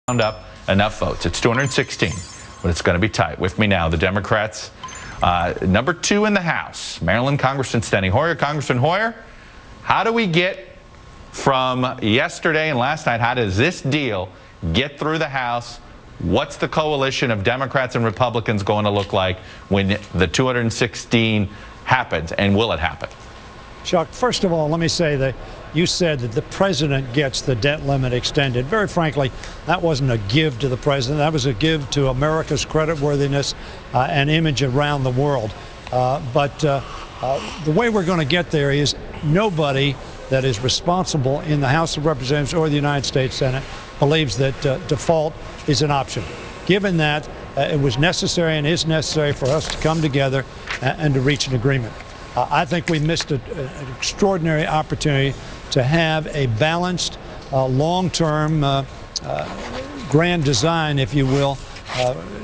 up enough votes. It's 216, but it's going to be tight. With me now, the Democrats, number 2 in the House, Maryland Congressman Steny Hoyer. Congressman Hoyer, how do we get from yesterday and last night, how does this deal get through the House? What's the coalition of Democrats and Republicans going to look like when the 216 happens, and will it happen? Chuck, first of all, let me say that you said that the president gets the debt limit extended. Very frankly, that wasn't a give to the president. That was a give to America's creditworthiness and image around the world. But the way we're going to get there is nobody that is responsible in the House of Representatives or the United States Senate believes that default is an option. Given that it was necessary and is necessary for us to come together and to reach an agreement. I think we missed an extraordinary opportunity to have a balanced, long-term, grand design, if you will,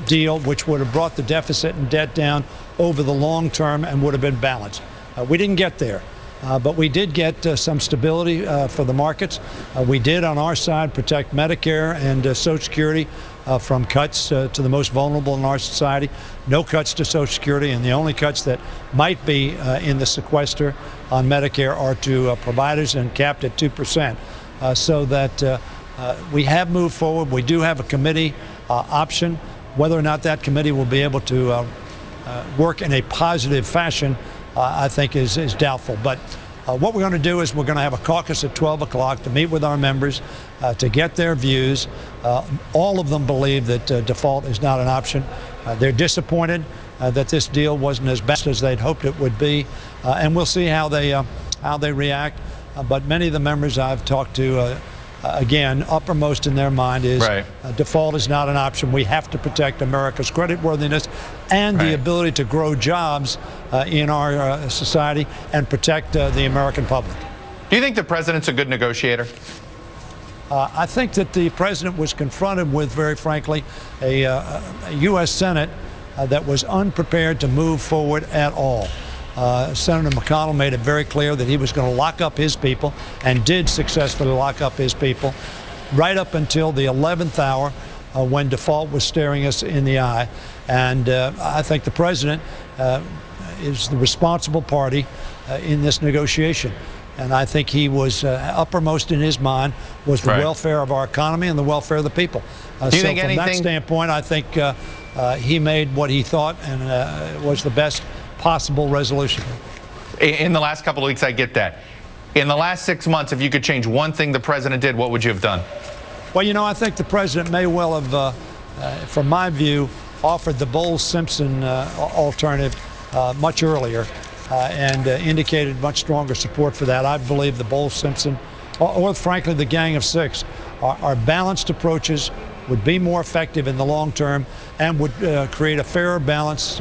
deal, which would have brought the deficit and debt down over the long term and would have been balanced. We didn't get there. But we did get some stability for the markets. We did, on our side, protect Medicare and Social Security from cuts to the most vulnerable in our society. No cuts to Social Security, and the only cuts that might be in the sequester on Medicare are to providers and capped at 2%. So that we have moved forward. We do have a committee option. Whether or not that committee will be able to work in a positive fashion, I think is doubtful. But what we're going to do is we're going to have a caucus at 12 o'clock to meet with our members to get their views. All of them believe that default is not an option. They're disappointed that this deal wasn't as best as they'd hoped it would be, and we'll see how they react. But many of the members I've talked to, again, uppermost in their mind is default is not an option. We have to protect America's creditworthiness and the ability to grow jobs in our society and protect the American public. Do you think the president's a good negotiator? I think that the president was confronted with, very frankly, a U.S. Senate that was unprepared to move forward at all. Senator McConnell made it very clear that he was going to lock up his people, and did successfully lock up his people, right up until the 11th hour when default was staring us in the eye. And I think the president is the responsible party in this negotiation. And I think he was uppermost in his mind was the welfare of our economy and the welfare of the people. Do you think from that standpoint, I think he made what he thought and was the best possible resolution. In the last couple of weeks, I get that. In the last 6 months, if you could change one thing the president did, what would you have done? Well, you know, I think the president may well have, from my view, offered the Bowles-Simpson alternative much earlier and indicated much stronger support for that. I believe the Bowles-Simpson, or frankly the Gang of Six, are balanced approaches, would be more effective in the long term, and would create a fairer balance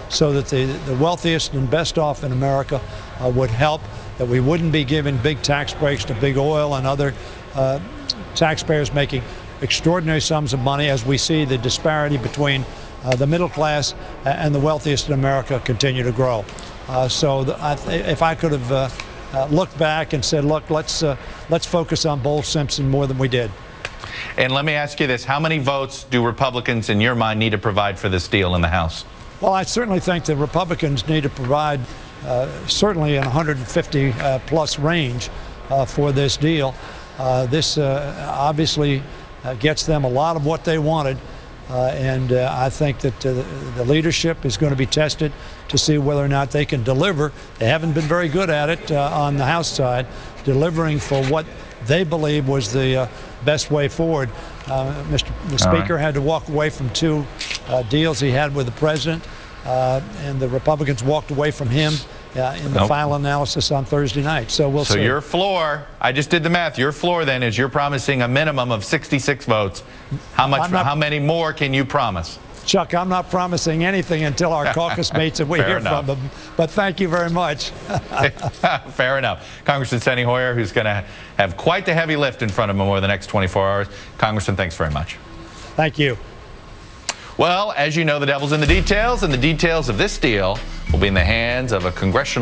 so that the wealthiest and best off in America would help, that we wouldn't be giving big tax breaks to big oil and other taxpayers making extraordinary sums of money, as we see the disparity between the middle class and the wealthiest in America continue to grow. If I could have looked back and said, look, let's focus on Bowles-Simpson more than we did. And let me ask you this. How many votes do Republicans, in your mind, need to provide for this deal in the House? Well, I certainly think that Republicans need to provide certainly an 150-plus range for this deal. This obviously gets them a lot of what they wanted. And I think that the leadership is going to be tested to see whether or not they can deliver. They haven't been very good at it on the House side, delivering for what they believe was the best way forward. The Speaker had to walk away from 2 deals he had with the president, and the Republicans walked away from him in the final analysis on Thursday night. So we'll see. So your floor, I just did the math, your floor then is you're promising a minimum of 66 votes. How many more can you promise? Chuck, I'm not promising anything until our caucus meets and we hear from them. But thank you very much. Fair enough. Congressman Steny Hoyer, who's going to have quite the heavy lift in front of him over the next 24 hours. Congressman, thanks very much. Thank you. Well, as you know, the devil's in the details, and the details of this deal will be in the hands of a congressional